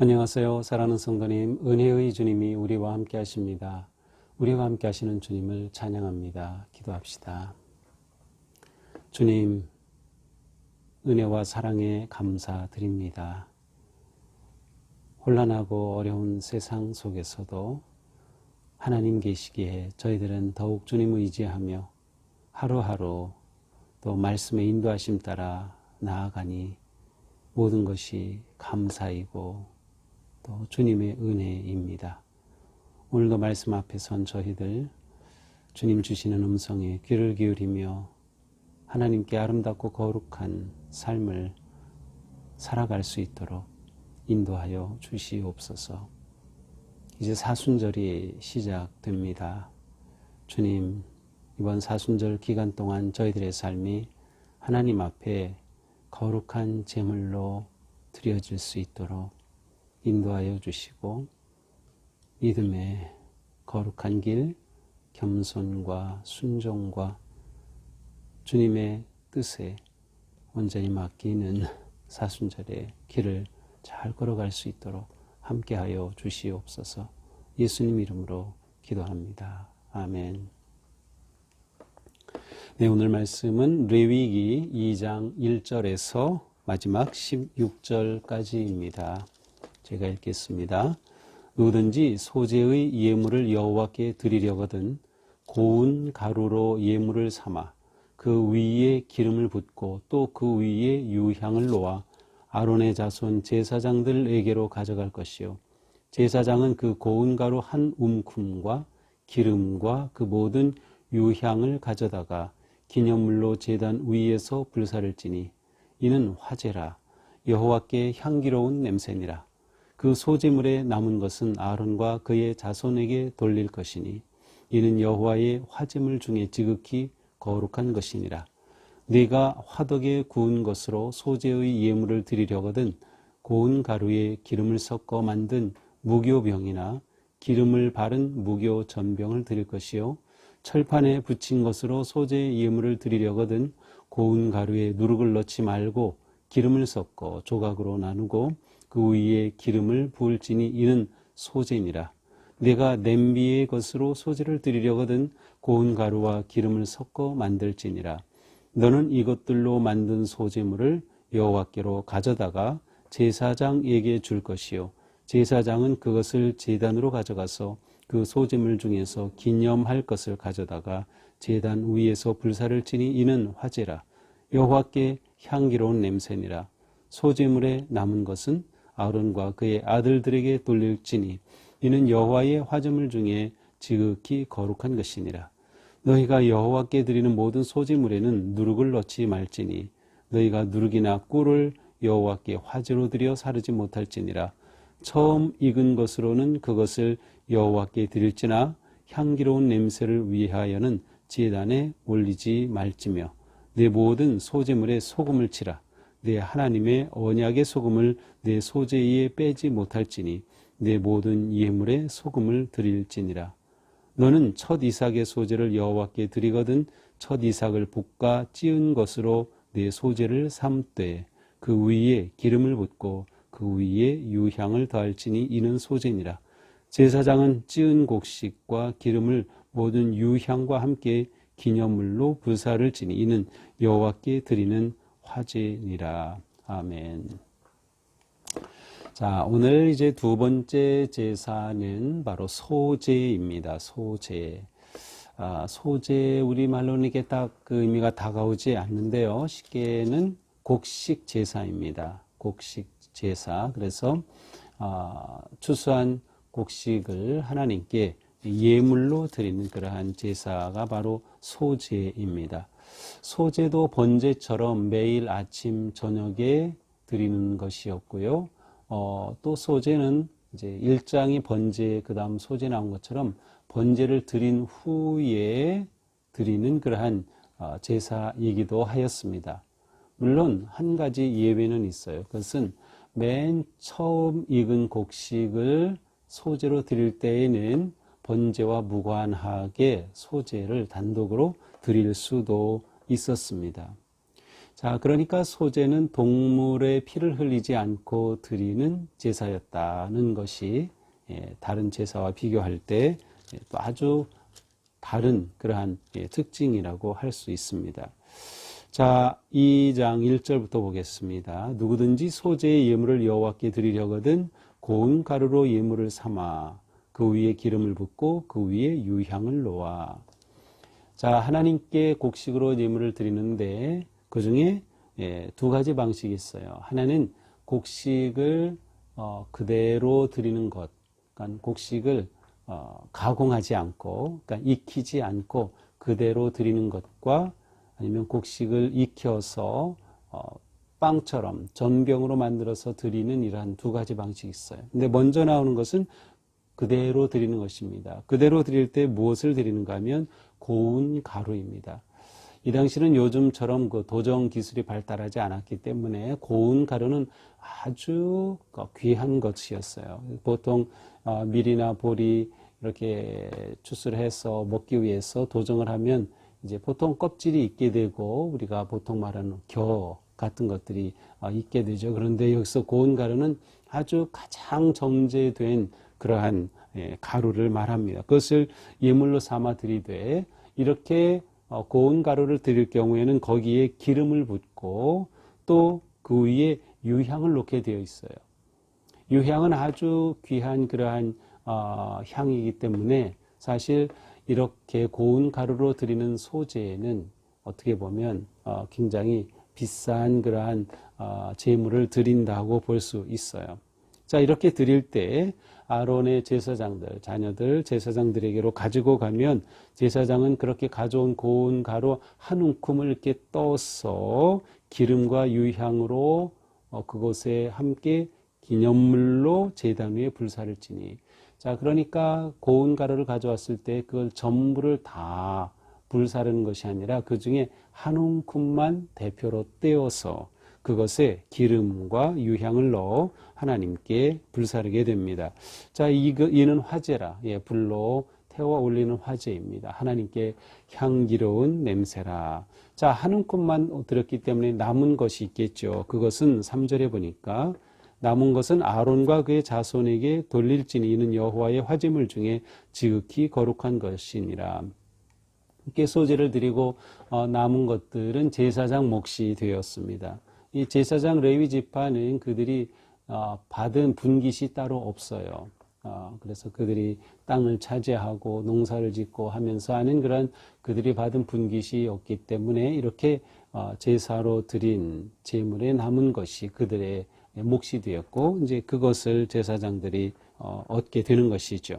안녕하세요. 사랑하는 성도님, 은혜의 주님이 우리와 함께 하십니다. 우리와 함께 하시는 주님을 찬양합니다. 기도합시다. 주님, 은혜와 사랑에 감사드립니다. 혼란하고 어려운 세상 속에서도 하나님 계시기에 저희들은 더욱 주님을 의지하며 하루하루 또 말씀의 인도하심 따라 나아가니 모든 것이 감사이고 또 주님의 은혜입니다. 오늘도 말씀 앞에 선 저희들 주님 주시는 음성에 귀를 기울이며 하나님께 아름답고 거룩한 삶을 살아갈 수 있도록 인도하여 주시옵소서. 이제 사순절이 시작됩니다. 주님, 이번 사순절 기간 동안 저희들의 삶이 하나님 앞에 거룩한 제물로 드려질 수 있도록 인도하여 주시고 믿음의 거룩한 길, 겸손과 순종과 주님의 뜻에 온전히 맡기는 사순절의 길을 잘 걸어갈 수 있도록 함께하여 주시옵소서. 예수님 이름으로 기도합니다. 아멘. 네, 오늘 말씀은 레위기 2장 1절에서 마지막 16절까지입니다. 제가 읽겠습니다. 누구든지 소재의 예물을 여호와께 드리려거든 고운 가루로 예물을 삼아 그 위에 기름을 붓고 또 그 위에 유향을 놓아 아론의 자손 제사장들에게로 가져갈 것이요 제사장은 그 고운 가루 한 움큼과 기름과 그 모든 유향을 가져다가 기념물로 제단 위에서 불사를 지니 이는 화제라 여호와께 향기로운 냄새니라. 그 소재물에 남은 것은 아론과 그의 자손에게 돌릴 것이니 이는 여호와의 화제물 중에 지극히 거룩한 것이니라. 네가 화덕에 구운 것으로 소재의 예물을 드리려거든 고운 가루에 기름을 섞어 만든 무교병이나 기름을 바른 무교 전병을 드릴 것이요 철판에 붙인 것으로 소재 예물을 드리려거든 고운 가루에 누룩을 넣지 말고 기름을 섞어 조각으로 나누고 그 위에 기름을 부을지니 이는 소재니라. 내가 냄비의 것으로 소재를 드리려거든 고운 가루와 기름을 섞어 만들지니라. 너는 이것들로 만든 소재물을 여호와께로 가져다가 제사장에게 줄 것이요 제사장은 그것을 제단으로 가져가서 그 소재물 중에서 기념할 것을 가져다가 제단 위에서 불사를 지니 이는 화제라. 여호와께 향기로운 냄새니라. 소재물에 남은 것은 아론과 그의 아들들에게 돌릴지니 이는 여호와의 화제물 중에 지극히 거룩한 것이니라. 너희가 여호와께 드리는 모든 소재물에는 누룩을 넣지 말지니 너희가 누룩이나 꿀을 여호와께 화제로 드려 사르지 못할지니라. 처음 익은 것으로는 그것을 여호와께 드릴지나 향기로운 냄새를 위하여는 제단에 올리지 말지며 내 모든 소재물에 소금을 치라. 내 하나님의 언약의 소금을 내 소재에 빼지 못할지니 내 모든 예물에 소금을 드릴지니라. 너는 첫 이삭의 소재를 여호와께 드리거든 첫 이삭을 볶아 찌은 것으로 내 소재를 삼되 그 위에 기름을 붓고 그 위에 유향을 더할지니 이는 소재니라. 제사장은 찌은 곡식과 기름을 모든 유향과 함께 기념물로 불사를 지니 이는 여호와께 드리는 화제니라. 아멘. 자, 오늘 이제 두 번째 제사는 바로 소제입니다. 소제. 소제 우리말로는 이게 딱 그 의미가 다가오지 않는데요. 쉽게는 곡식 제사입니다. 곡식 제사. 그래서 추수한 곡식을 하나님께 예물로 드리는 그러한 제사가 바로 소제입니다. 소제도 번제처럼 매일 아침 저녁에 드리는 것이었고요. 또 소제는 이제 1장이 번제 그다음 소제 나온 것처럼 번제를 드린 후에 드리는 그러한 제사이기도 하였습니다. 물론 한 가지 예외는 있어요. 그것은 맨 처음 익은 곡식을 소제로 드릴 때에는 번제와 무관하게 소제를 단독으로 드릴 수도 있었습니다. 자, 그러니까 소제는 동물의 피를 흘리지 않고 드리는 제사였다는 것이 다른 제사와 비교할 때 또 아주 다른 그러한 특징이라고 할 수 있습니다. 자, 2장 1절부터 보겠습니다. 누구든지 소제의 예물을 여호와께 드리려거든 고운 가루로 예물을 삼아 그 위에 기름을 붓고 그 위에 유향을 놓아. 자, 하나님께 곡식으로 예물을 드리는데 그 중에 두 가지 방식이 있어요. 하나는 곡식을 그대로 드리는 것, 그러니까 곡식을 가공하지 않고, 그러니까 익히지 않고 그대로 드리는 것과 아니면 곡식을 익혀서 빵처럼 전병으로 만들어서 드리는 이러한 두 가지 방식이 있어요. 근데 먼저 나오는 것은 그대로 드리는 것입니다. 그대로 드릴 때 무엇을 드리는가 하면 고운 가루입니다. 이 당시는 요즘처럼 그 도정 기술이 발달하지 않았기 때문에 고운 가루는 아주 귀한 것이었어요. 보통 밀이나 보리 이렇게 추출해서 먹기 위해서 도정을 하면 이제 보통 껍질이 있게 되고 우리가 보통 말하는 겨 같은 것들이 있게 되죠. 그런데 여기서 고운 가루는 아주 가장 정제된 그러한 가루를 말합니다. 그것을 예물로 삼아 드리되 이렇게 고운 가루를 드릴 경우에는 거기에 기름을 붓고 또 그 위에 유향을 놓게 되어 있어요. 유향은 아주 귀한 그러한 향이기 때문에 사실 이렇게 고운 가루로 드리는 소제에는 어떻게 보면 굉장히 비싼 그러한 제물을 드린다고 볼 수 있어요. 자, 이렇게 드릴 때 아론의 제사장들, 자녀들, 제사장들에게로 가지고 가면 제사장은 그렇게 가져온 고운 가루 한 움큼을 이렇게 떠서 기름과 유향으로 그곳에 함께 기념물로 제단 위에 불사를 지니. 자, 그러니까 고운 가루를 가져왔을 때 그걸 전부를 다 불사르는 것이 아니라 그 중에 한 움큼만 대표로 떼어서 그것에 기름과 유향을 넣어 하나님께 불사르게 됩니다. 자, 이는 화제라. 불로 태워 올리는 화제입니다. 하나님께 향기로운 냄새라. 자, 한 움큼만 드렸기 때문에 남은 것이 있겠죠. 그것은 3절에 보니까 남은 것은 아론과 그의 자손에게 돌릴지니 이는 여호와의 화제물 중에 지극히 거룩한 것이니라. 이렇게 소제를 드리고 남은 것들은 제사장 몫이 되었습니다. 이 제사장 레위 지파는 그들이 받은 분깃이 따로 없어요. 그래서 그들이 땅을 차지하고 농사를 짓고 하면서 하는 그런 그들이 받은 분깃이 없기 때문에 이렇게 제사로 드린 제물에 남은 것이 그들의 몫이 되었고 이제 그것을 제사장들이 얻게 되는 것이죠.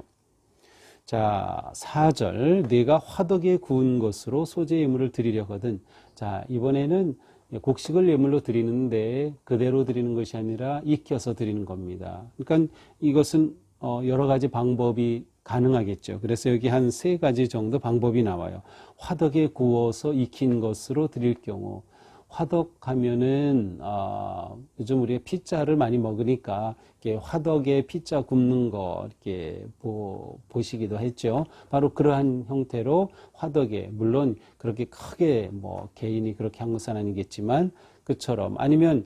자, 4절 네가 화덕에 구운 것으로 소제 예물을 드리려거든. 자, 이번에는 곡식을 예물로 드리는데 그대로 드리는 것이 아니라 익혀서 드리는 겁니다. 그러니까 이것은 여러 가지 방법이 가능하겠죠. 그래서 여기 한 3가지 정도 방법이 나와요. 화덕에 구워서 익힌 것으로 드릴 경우, 화덕하면은 요즘 우리가 피자를 많이 먹으니까 이렇게 화덕에 피자 굽는 거 이렇게 보시기도 했죠. 바로 그러한 형태로 화덕에, 물론 그렇게 크게 뭐 개인이 그렇게 한 것은 아니겠지만 그처럼, 아니면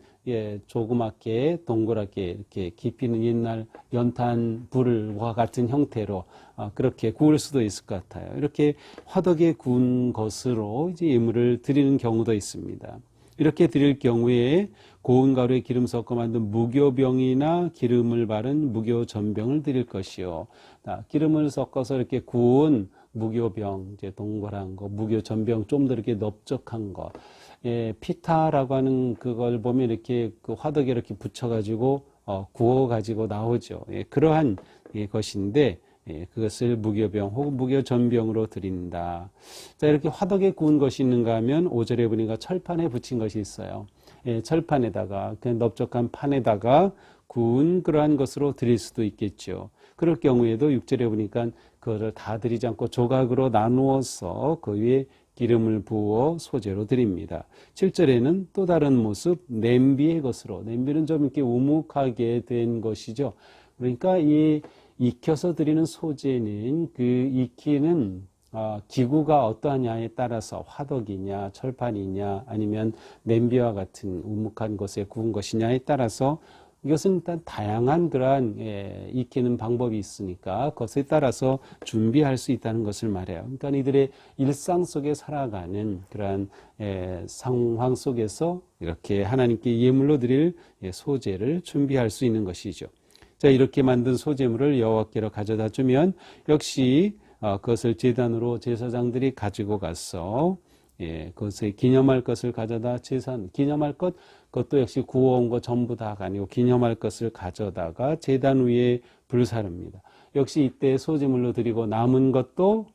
조그맣게 동그랗게 이렇게 깊이는 옛날 연탄 불과 같은 형태로 그렇게 구울 수도 있을 것 같아요. 이렇게 화덕에 구운 것으로 이제 예물을 드리는 경우도 있습니다. 이렇게 드릴 경우에 고운 가루에 기름 섞어 만든 무교병이나 기름을 바른 무교전병을 드릴 것이요. 기름을 섞어서 이렇게 구운 무교병, 이제 동그란 거, 무교전병 좀 더 이렇게 넓적한 거. 피타라고 하는 그걸 보면 이렇게 그 화덕에 이렇게 붙여가지고 구워가지고 나오죠. 그러한 것인데 그것을 무교병 혹은 무교전병으로 드린다. 자, 이렇게 화덕에 구운 것이 있는가 하면 5절에 보니까 철판에 붙인 것이 있어요. 철판에다가 그냥 넓적한 판에다가 구운 그러한 것으로 드릴 수도 있겠죠. 그럴 경우에도 6절에 보니까 그거를 다 드리지 않고 조각으로 나누어서 그 위에 기름을 부어 소제로 드립니다. 7절에는 또 다른 모습, 냄비의 것으로. 냄비는 좀 이렇게 우묵하게 된 것이죠. 그러니까 이 익혀서 드리는 소제는 그 익히는 기구가 어떠하냐에 따라서 화덕이냐 철판이냐 아니면 냄비와 같은 우묵한 것에 구운 것이냐에 따라서 이것은 일단 다양한 그러한 익히는 방법이 있으니까 그것에 따라서 준비할 수 있다는 것을 말해요. 그러니까 이들의 일상 속에 살아가는 그러한 상황 속에서 이렇게 하나님께 예물로 드릴 소재를 준비할 수 있는 것이죠. 자, 이렇게 만든 소재물을 여호와께로 가져다 주면 역시 그것을 제단으로 제사장들이 가지고 가서 그것을 기념할 것을 가져다 기념할 그것도 역시 구워온 거 전부 다가 아니고 기념할 것을 가져다가 제단 위에 불사릅니다. 역시 이때 소재물로 드리고 남은 것도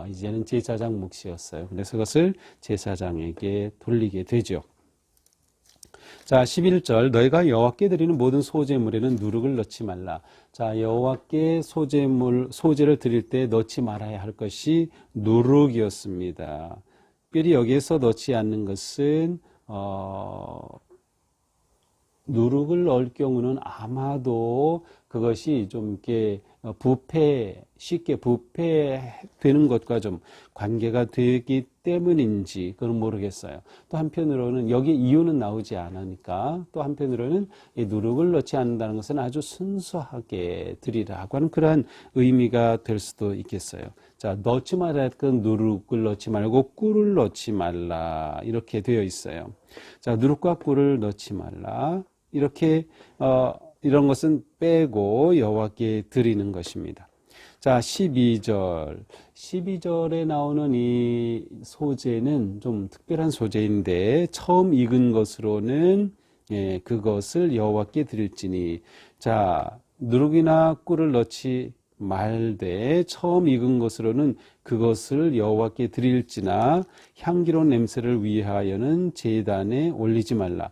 이제는 제사장 몫이었어요. 그래서 그것을 제사장에게 돌리게 되죠. 자, 11절 너희가 여호와께 드리는 모든 소재물에는 누룩을 넣지 말라. 자, 여호와께 소재를 드릴 때 넣지 말아야 할 것이 누룩이었습니다. 특별히 여기에서 넣지 않는 것은 누룩을 넣을 경우는 아마도 그것이 좀 이렇게 쉽게 부패되는 것과 좀 관계가 되기 때문인지 그건 모르겠어요. 또 한편으로는 여기 이유는 나오지 않으니까 또 한편으로는 이 누룩을 넣지 않는다는 것은 아주 순수하게 드리라고 하는 그러한 의미가 될 수도 있겠어요. 자, 넣지 말아야 할 건 누룩을 넣지 말고 꿀을 넣지 말라 이렇게 되어 있어요. 자, 누룩과 꿀을 넣지 말라 이렇게 이런 것은 빼고 여호와께 드리는 것입니다. 자, 12절에 나오는 이 소재는 좀 특별한 소재인데 처음 익은 것으로는 그것을 여호와께 드릴지니. 자, 누룩이나 꿀을 넣지 말되 처음 익은 것으로는 그것을 여호와께 드릴지나 향기로운 냄새를 위하여는 제단에 올리지 말라.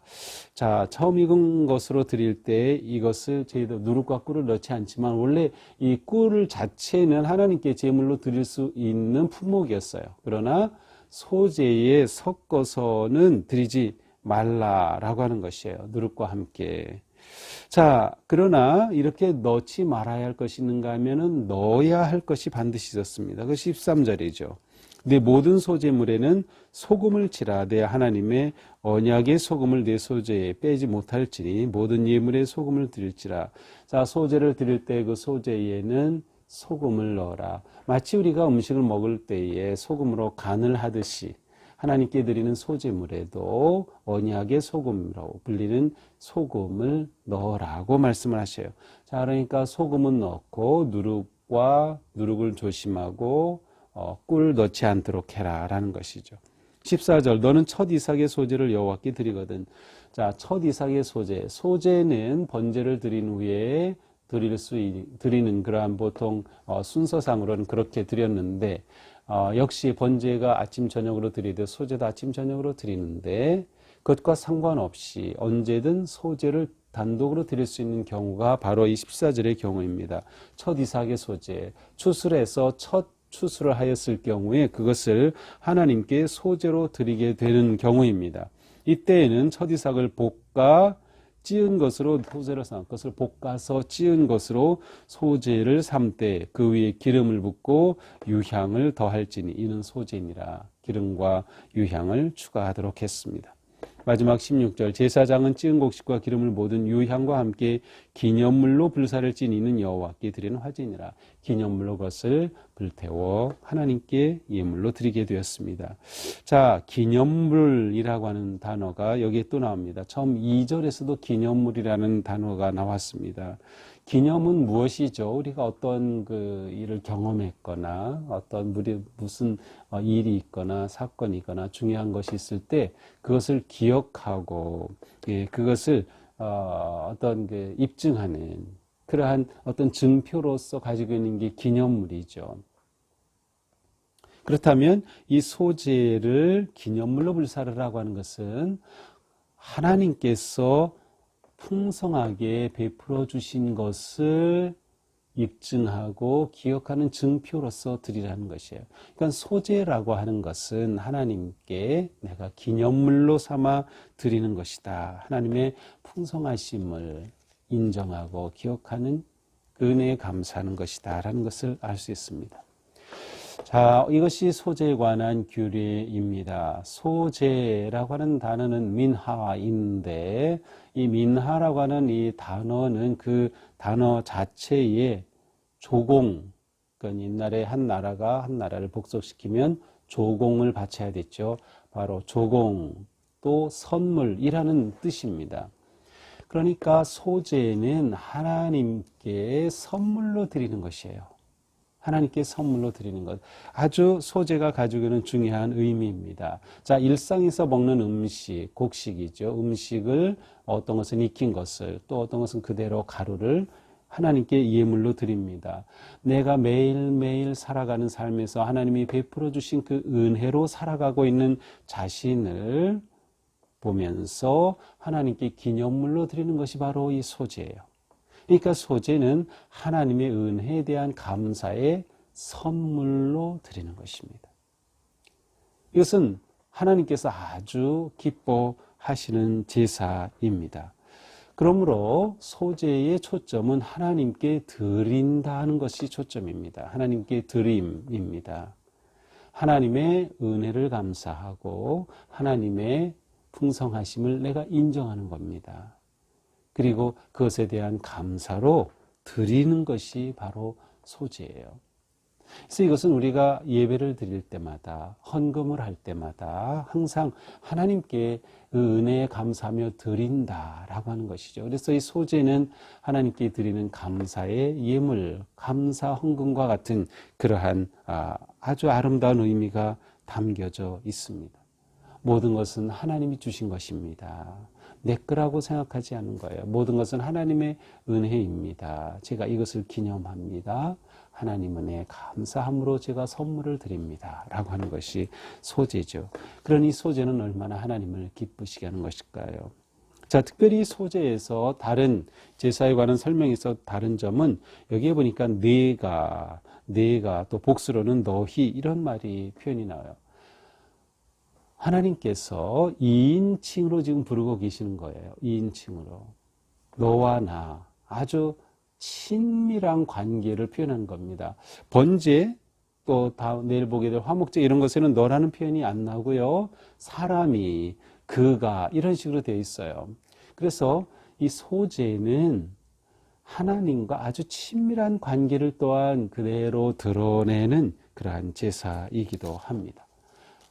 자, 처음 익은 것으로 드릴 때 이것을 누룩과 꿀을 넣지 않지만 원래 이 꿀 자체는 하나님께 제물로 드릴 수 있는 품목이었어요. 그러나 소재에 섞어서는 드리지 말라라고 하는 것이에요. 누룩과 함께. 자, 그러나 이렇게 넣지 말아야 할 것이 있는가 하면은 넣어야 할 것이 반드시 있었습니다. 그 13절이죠. 내 모든 소재물에는 소금을 치라. 내 하나님의 언약의 소금을 내 소재에 빼지 못할지니 모든 예물에 소금을 드릴지라. 자, 소재를 드릴 때 그 소재에는 소금을 넣어라. 마치 우리가 음식을 먹을 때에 소금으로 간을 하듯이 하나님께 드리는 소재물에도 언약의 소금이라고 불리는 소금을 넣으라고 말씀을 하셔요. 자, 그러니까 소금은 넣고 누룩을 조심하고 꿀을 넣지 않도록 해라라는 것이죠. 14절 너는 첫 이삭의 소재를 여호와께 드리거든. 자, 첫 이삭의 소재는 번제를 드린 후에 드리는 그러한 보통 순서상으로는 그렇게 드렸는데 역시 번제가 아침 저녁으로 드리되 소재도 아침 저녁으로 드리는데 그것과 상관없이 언제든 소재를 단독으로 드릴 수 있는 경우가 바로 이 14절의 경우입니다. 첫 이삭의 소재, 추수해서 첫 추수를 하였을 경우에 그것을 하나님께 소재로 드리게 되는 경우입니다. 이때에는 첫 이삭을 볶아 찌은 것으로 소재로 삼 것을 볶아서 찌은 것으로 소재를 삼되 그 위에 기름을 붓고 유향을 더할지니 이는 소재니라. 기름과 유향을 추가하도록 했습니다. 마지막 16절 제사장은 찌은 곡식과 기름을 모든 유향과 함께 기념물로 불사를 지니는 여호와께 드리는 화제니라. 기념물로 그것을 불태워 하나님께 예물로 드리게 되었습니다. 자, 기념물이라고 하는 단어가 여기에 또 나옵니다. 처음 2절에서도 기념물이라는 단어가 나왔습니다. 기념은 무엇이죠? 우리가 어떤 그 일을 경험했거나 어떤 무슨 일이 있거나 사건이 있거나 중요한 것이 있을 때 그것을 기억하고 그것을 어떤 그 입증하는 그러한 어떤 증표로서 가지고 있는 게 기념물이죠. 그렇다면 이 소재를 기념물로 불사르라고 하는 것은 하나님께서 풍성하게 베풀어 주신 것을 입증하고 기억하는 증표로서 드리라는 것이에요. 그러니까 소재라고 하는 것은 하나님께 내가 기념물로 삼아 드리는 것이다. 하나님의 풍성하심을 인정하고 기억하는 은혜에 감사하는 것이다 라는 것을 알 수 있습니다. 자, 이것이 소재에 관한 규례입니다. 소재라고 하는 단어는 민하인데, 이 민하라고 하는 이 단어는 그 단어 자체에 조공, 그러니까 옛날에 한 나라가 한 나라를 복속시키면 조공을 바쳐야 됐죠. 바로 조공, 또 선물이라는 뜻입니다. 그러니까 소재는 하나님께 선물로 드리는 것이에요. 하나님께 선물로 드리는 것. 아주 소재가 가지고 있는 중요한 의미입니다. 자, 일상에서 먹는 음식, 곡식이죠. 음식을 어떤 것은 익힌 것을, 또 어떤 것은 그대로 가루를 하나님께 예물로 드립니다. 내가 매일매일 살아가는 삶에서 하나님이 베풀어 주신 그 은혜로 살아가고 있는 자신을 보면서 하나님께 기념물로 드리는 것이 바로 이 소재예요. 그러니까 소재는 하나님의 은혜에 대한 감사의 선물로 드리는 것입니다. 이것은 하나님께서 아주 기뻐하시는 제사입니다. 그러므로 소재의 초점은 하나님께 드린다는 것이 초점입니다. 하나님께 드림입니다. 하나님의 은혜를 감사하고 하나님의 풍성하심을 내가 인정하는 겁니다. 그리고 그것에 대한 감사로 드리는 것이 바로 소재예요. 그래서 이것은 우리가 예배를 드릴 때마다, 헌금을 할 때마다 항상 하나님께 그 은혜에 감사하며 드린다라고 하는 것이죠. 그래서 이 소재는 하나님께 드리는 감사의 예물, 감사 헌금과 같은 그러한 아주 아름다운 의미가 담겨져 있습니다. 모든 것은 하나님이 주신 것입니다. 내 거라고 생각하지 않는 거예요. 모든 것은 하나님의 은혜입니다. 제가 이것을 기념합니다. 하나님 은혜에 감사함으로 제가 선물을 드립니다. 라고 하는 것이 소재죠. 그러니 소재는 얼마나 하나님을 기쁘시게 하는 것일까요? 자, 특별히 소재에서 다른 제사에 관한 설명에서 다른 점은 여기에 보니까 내가 또 복수로는 너희 이런 말이 표현이 나와요. 하나님께서 2인칭으로 지금 부르고 계시는 거예요. 2인칭으로. 너와 나. 아주 친밀한 관계를 표현하는 겁니다. 번제, 또 내일 보게 될 화목제 이런 것에는 너라는 표현이 안 나오고요. 사람이, 그가 이런 식으로 되어 있어요. 그래서 이 소재는 하나님과 아주 친밀한 관계를 또한 그대로 드러내는 그러한 제사이기도 합니다.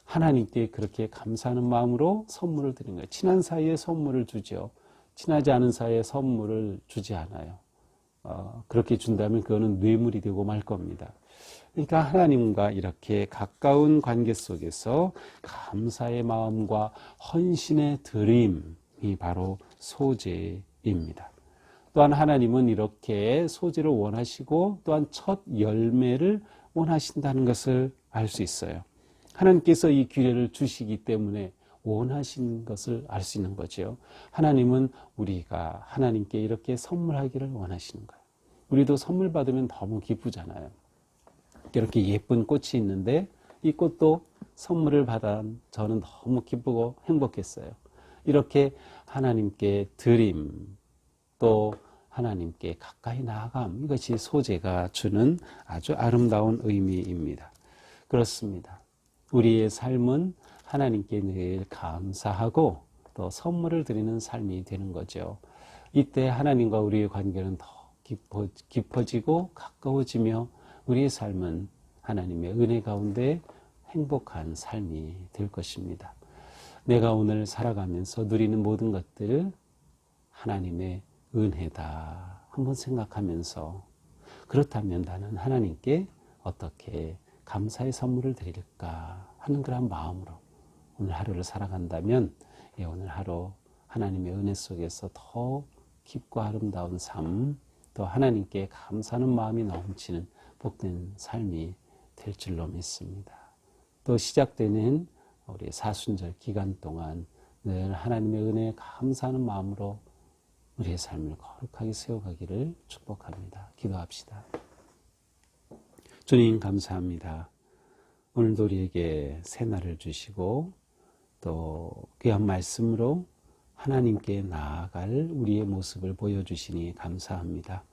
하나님께 그렇게 감사하는 마음으로 선물을 드리는 거예요. 친한 사이에 선물을 주죠. 친하지 않은 사이에 선물을 주지 않아요. 그렇게 준다면 그거는 뇌물이 되고 말 겁니다. 그러니까 하나님과 이렇게 가까운 관계 속에서 감사의 마음과 헌신의 드림이 바로 소재입니다. 또한 하나님은 이렇게 소재를 원하시고 또한 첫 열매를 원하신다는 것을 알 수 있어요. 하나님께서 이 기회를 주시기 때문에 원하신 것을 알 수 있는 거죠. 하나님은 우리가 하나님께 이렇게 선물하기를 원하시는 거예요. 우리도 선물 받으면 너무 기쁘잖아요. 이렇게 예쁜 꽃이 있는데 이 꽃도 선물을 받아 저는 너무 기쁘고 행복했어요. 이렇게 하나님께 드림, 또 하나님께 가까이 나아감, 이것이 소재가 주는 아주 아름다운 의미입니다. 그렇습니다. 우리의 삶은 하나님께 늘 감사하고 또 선물을 드리는 삶이 되는 거죠. 이때 하나님과 우리의 관계는 더 깊어지고 가까워지며 우리의 삶은 하나님의 은혜 가운데 행복한 삶이 될 것입니다. 내가 오늘 살아가면서 누리는 모든 것들을 하나님의 은혜다 한번 생각하면서, 그렇다면 나는 하나님께 어떻게 감사의 선물을 드릴까 하는 그런 마음으로 오늘 하루를 살아간다면 오늘 하루 하나님의 은혜 속에서 더 깊고 아름다운 삶, 또 하나님께 감사하는 마음이 넘치는 복된 삶이 될 줄로 믿습니다. 또 시작되는 우리 사순절 기간 동안 늘 하나님의 은혜에 감사하는 마음으로 우리의 삶을 거룩하게 세워가기를 축복합니다. 기도합시다. 주님 감사합니다. 오늘도 우리에게 새날을 주시고 또 귀한 말씀으로 하나님께 나아갈 우리의 모습을 보여주시니 감사합니다.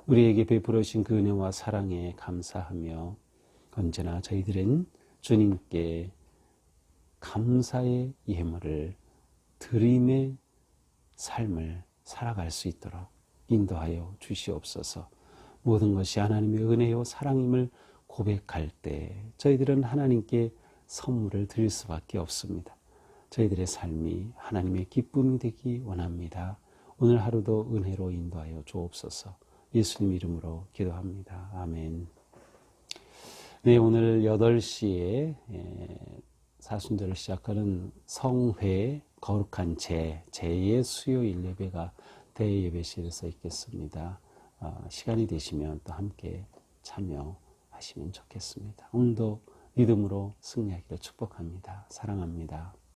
우리에게 베풀어 주신 그 은혜와 사랑에 감사하며 언제나 저희들은 주님께 감사의 예물을 드림의 삶을 살아갈 수 있도록 인도하여 주시옵소서. 모든 것이 하나님의 은혜요 사랑임을 고백할 때 저희들은 하나님께 선물을 드릴 수밖에 없습니다. 저희들의 삶이 하나님의 기쁨이 되기 원합니다. 오늘 하루도 은혜로 인도하여 주옵소서. 예수님 이름으로 기도합니다. 아멘. 네, 오늘 8시에 사순절을 시작하는 성회 거룩한 제의 수요일 예배가 대예배실에서 있겠습니다. 시간이 되시면 또 함께 참여하시면 좋겠습니다. 오늘도 믿음으로 승리하기를 축복합니다. 사랑합니다.